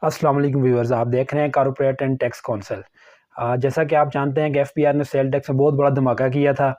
अस्सलाम वालेकुम व्यूअर्स, आप देख रहे हैं कॉर्पोरेट एंड टैक्स काउंसिल। जैसा कि आप जानते हैं कि एफपीआर ने सेल टैक्स में बहुत बड़ा धमाका किया था।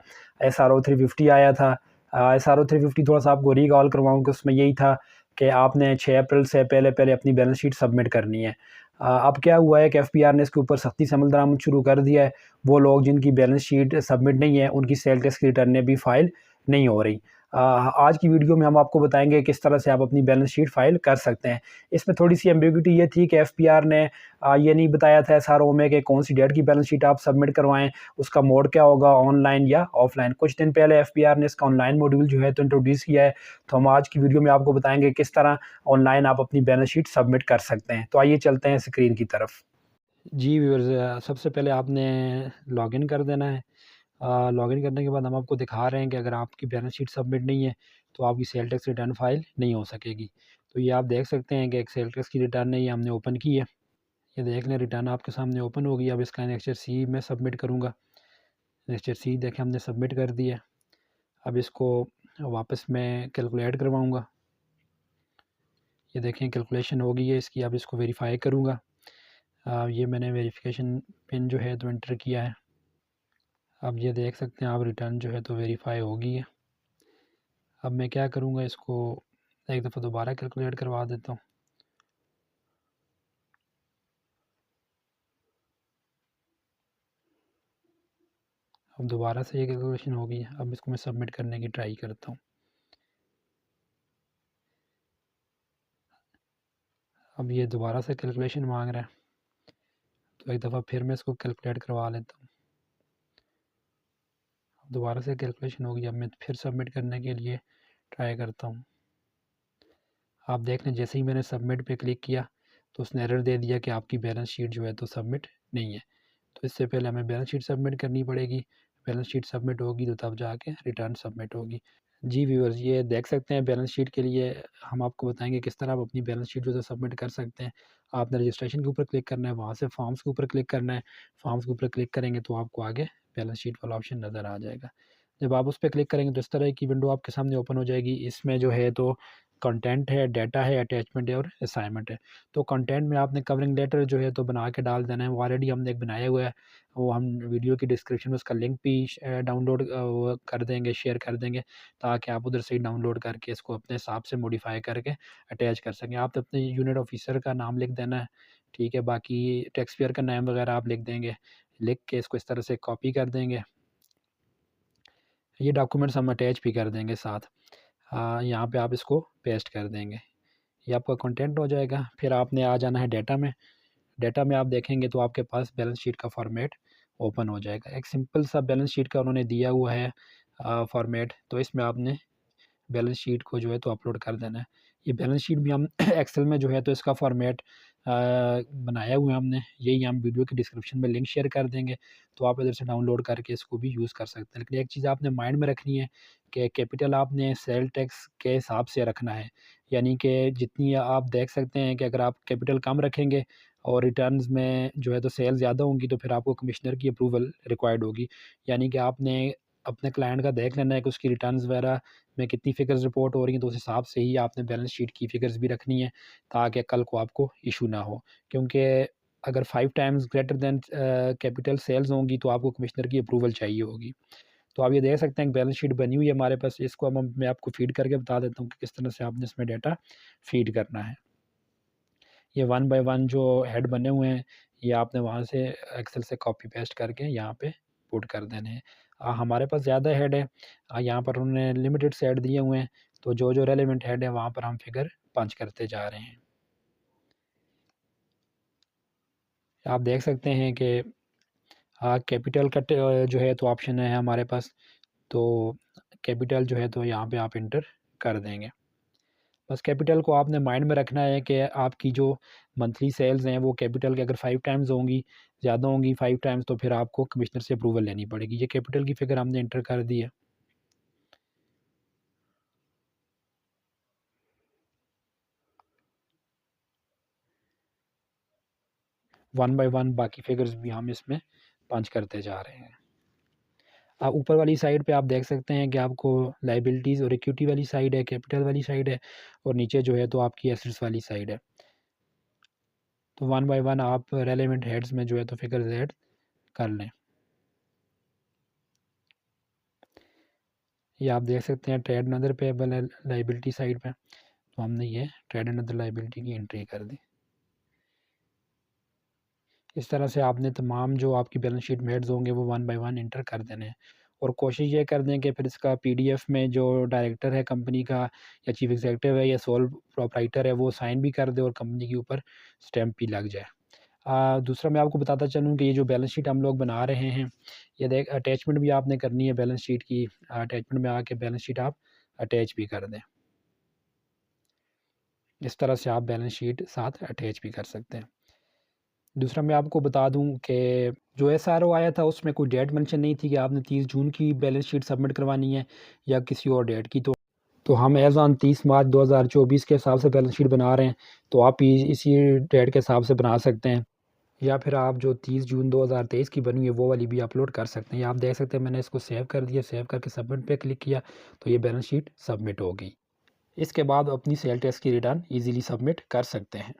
एसआरओ 350 आया था। एसआरओ 350 थोड़ा सा आपको रिकॉल करवाऊँ कि उसमें यही था कि आपने 6 अप्रैल से पहले पहले अपनी बैलेंस शीट सबमिट करनी है। अब क्या हुआ है कि एफपीआर ने इसके ऊपर सख्ती से अमल दरामद शुरू कर दिया है। वो लोग जिनकी बैलेंस शीट सबमिट नहीं है उनकी सेल टैक्स की रिटर्नें भी फाइल नहीं हो रही। आज की वीडियो में हम आपको बताएंगे किस तरह से आप अपनी बैलेंस शीट फाइल कर सकते हैं। इसमें थोड़ी सी एम्बिग्यूटी ये थी कि एफपीआर ने ये नहीं बताया था एसआरओ में कि कौन सी डेट की बैलेंस शीट आप सबमिट करवाएं, उसका मोड क्या होगा, ऑनलाइन या ऑफलाइन। कुछ दिन पहले एफपीआर ने इसका ऑनलाइन मॉड्यूल जो है तो इंट्रोड्यूस किया है। तो हम आज की वीडियो में आपको बताएंगे किस तरह ऑनलाइन आप अपनी बैलेंस शीट सबमिट कर सकते हैं। तो आइए चलते हैं स्क्रीन की तरफ। जी व्यूअर्स, सबसे पहले आपने लॉगिन कर देना है। लॉगिन करने के बाद हम आपको दिखा रहे हैं कि अगर आपकी बैलेंस शीट सबमिट नहीं है तो आपकी सेल टैक्स रिटर्न फाइल नहीं हो सकेगी। तो ये आप देख सकते हैं कि एक सेल टैक्स की रिटर्न है, ये हमने ओपन की है। ये देख लें, रिटर्न आपके सामने ओपन हो गई। अब इसका एनेक्चर सी में सबमिट करूँगा। एनेक्चर सी देखें हमने सबमिट कर दिया। अब इसको वापस मैं कैलकुलेट करवाऊँगा। ये देखें कैलकुलेशन हो गई है इसकी। अब इसको वेरीफाई करूँगा। ये मैंने वेरिफिकेशन पिन जो है तो एंटर किया है। अब ये देख सकते हैं आप, रिटर्न जो है तो वेरीफाई हो गई है। अब मैं क्या करूँगा, इसको एक दफ़ा दोबारा कैलकुलेट करवा देता हूँ। अब दोबारा से ये कैलकुलेशन हो गई है। अब इसको मैं सबमिट करने की ट्राई करता हूँ। अब ये दोबारा से कैलकुलेशन मांग रहा है, तो एक दफ़ा फिर मैं इसको कैलकुलेट करवा लेता हूँ। दोबारा से कैलकुलेशन होगी। अब मैं फिर सबमिट करने के लिए ट्राई करता हूँ। आप देख लें, जैसे ही मैंने सबमिट पे क्लिक किया तो उसने एरर दे दिया कि आपकी बैलेंस शीट जो है तो सबमिट नहीं है। तो इससे पहले हमें बैलेंस शीट सबमिट करनी पड़ेगी। बैलेंस शीट सबमिट होगी तो तब जाके रिटर्न सबमिट होगी। जी व्यूअर्स, ये देख सकते हैं बैलेंस शीट के लिए हम आपको बताएंगे किस तरह आप अपनी बैलेंस शीट जो है सबमिट कर सकते हैं। आपने रजिस्ट्रेशन के ऊपर क्लिक करना है, वहाँ से फॉर्म्स के ऊपर क्लिक करना है। फॉर्म्स के ऊपर क्लिक करेंगे तो आपको आगे बैलेंस शीट वाला ऑप्शन नज़र आ जाएगा। जब आप उस पर क्लिक करेंगे तो इस तरह की विंडो आपके सामने ओपन हो जाएगी। इसमें जो है तो कंटेंट है, डाटा है, अटैचमेंट है और असाइनमेंट है। तो कंटेंट में आपने कवरिंग लेटर जो है तो बना के डाल देना है। वो ऑलरेडी हमने एक बनाया हुआ है, वो हम वीडियो की डिस्क्रिप्शन में उसका लिंक भी डाउनलोड कर देंगे, शेयर कर देंगे, ताकि आप उधर से ही डाउनलोड करके इसको अपने हिसाब से मॉडिफाई करके अटैच कर सकें। आप अपने यूनिट ऑफिसर का नाम लिख देना है, ठीक है। बाकी टैक्स पेयर का नाम वगैरह आप लिख देंगे। लिख के इसको इस तरह से कॉपी कर देंगे। ये डॉक्यूमेंट्स हम अटैच भी कर देंगे साथ। यहाँ पे आप इसको पेस्ट कर देंगे। ये आपका कंटेंट हो जाएगा। फिर आपने आ जाना है डाटा में। डाटा में आप देखेंगे तो आपके पास बैलेंस शीट का फॉर्मेट ओपन हो जाएगा। एक सिंपल सा बैलेंस शीट का उन्होंने दिया हुआ है फॉर्मेट। तो इसमें आपने बैलेंस शीट को जो है तो अपलोड कर देना है। ये बैलेंस शीट भी हम एक्सेल में जो है तो इसका फॉर्मेट बनाया हुआ है हमने। यही हम वीडियो की डिस्क्रिप्शन में लिंक शेयर कर देंगे, तो आप इधर से डाउनलोड करके इसको भी यूज़ कर सकते हैं। लेकिन एक चीज़ आपने माइंड में रखनी है कि कैपिटल आपने सेल टैक्स के हिसाब से रखना है। यानी कि जितनी आप देख सकते हैं कि अगर आप कैपिटल कम रखेंगे और रिटर्न्स में जो है तो सेल ज़्यादा होंगी तो फिर आपको कमिश्नर की अप्रूवल रिक्वायर्ड होगी। यानी कि आपने अपने क्लाइंट का देख लेना है कि उसकी रिटर्न्स वगैरह में कितनी फ़िगर्स रिपोर्ट हो रही हैं, तो उस हिसाब से ही आपने बैलेंस शीट की फ़िगर्स भी रखनी है, ताकि कल को आपको इश्यू ना हो। क्योंकि अगर 5 times greater than capital sales होंगी तो आपको कमिश्नर की अप्रूवल चाहिए होगी। तो आप ये देख सकते हैं कि बैलेंस शीट बनी हुई है हमारे पास। इसको अब मैं आपको फ़ीड करके बता देता हूँ कि किस तरह से आपने इसमें डाटा फ़ीड करना है। ये 1 बाय 1 जो हेड बने हुए हैं, ये आपने वहाँ से एक्सेल से कॉपी पेस्ट करके यहाँ पे पुट कर देने हैं। हमारे पास ज़्यादा हेड है। यहाँ पर उन्होंने लिमिटेड से हेड दिए हुए हैं, तो जो रेलेवेंट हेड है वहाँ पर हम फिगर पंच करते जा रहे हैं। आप देख सकते हैं कि कैपिटल का जो है तो ऑप्शन है हमारे पास। तो कैपिटल जो है तो यहाँ पे आप इंटर कर देंगे। बस कैपिटल को आपने माइंड में रखना है कि आपकी जो मंथली सेल्स हैं वो कैपिटल के अगर 5 टाइम्स होंगी, ज़्यादा होंगी 5 टाइम्स, तो फिर आपको कमिश्नर से अप्रूवल लेनी पड़ेगी। ये कैपिटल की फ़िगर हमने एंटर कर दी है। 1 बाय 1 बाकी फ़िगर्स भी हम इसमें पंच करते जा रहे हैं। ऊपर वाली साइड पे आप देख सकते हैं कि आपको लायबिलिटीज़ और इक्विटी वाली साइड है, कैपिटल वाली साइड है, और नीचे जो है तो आपकी एसेट्स वाली साइड है। तो 1 बाय 1 आप रेलेवेंट हेड्स में जो है तो फिगर्स ऐड कर लें। ये आप देख सकते हैं ट्रेड एंड अदर पेएबल है लायबिलिटी साइड पे, तो हमने ये ट्रेड एंड अदर लायबिलिटी की एंट्री कर दी। इस तरह से आपने तमाम जो आपकी बैलेंस शीट में हेड्स होंगे वो 1 बाय 1 एंटर कर देने हैं और कोशिश ये कर दें कि फिर इसका पीडीएफ में जो डायरेक्टर है कंपनी का या चीफ एग्जीक्यूटिव है या सोल प्रोप्राइटर है वो साइन भी कर दे और कंपनी के ऊपर स्टैंप भी लग जाए। दूसरा मैं आपको बताता चलूँ कि ये जो बैलेंस शीट हम लोग बना रहे हैं, ये देख अटैचमेंट भी आपने करनी है बैलेंस शीट की। अटैचमेंट में आके बैलेंस शीट आप अटैच भी कर दें। इस तरह से आप बैलेंस शीट साथ अटैच भी कर सकते हैं। दूसरा मैं आपको बता दूं कि जो एसआरओ आया था उसमें कोई डेट मेंशन नहीं थी कि आपने 30 जून की बैलेंस शीट सबमिट करवानी है या किसी और डेट की। तो हम एज़ ऑन 30 मार्च 2024 के हिसाब से बैलेंस शीट बना रहे हैं, तो आप इसी डेट के हिसाब से बना सकते हैं या फिर आप जो 30 जून 2023 की बनी है वो वाली भी अपलोड कर सकते हैं। आप देख सकते हैं मैंने इसको सेव कर दिया, सेव करके सबमिट पे क्लिक किया तो ये बैलेंस शीट सबमिट हो गई। इसके बाद अपनी सेल टैक्स की रिटर्न ईजिली सबमिट कर सकते हैं।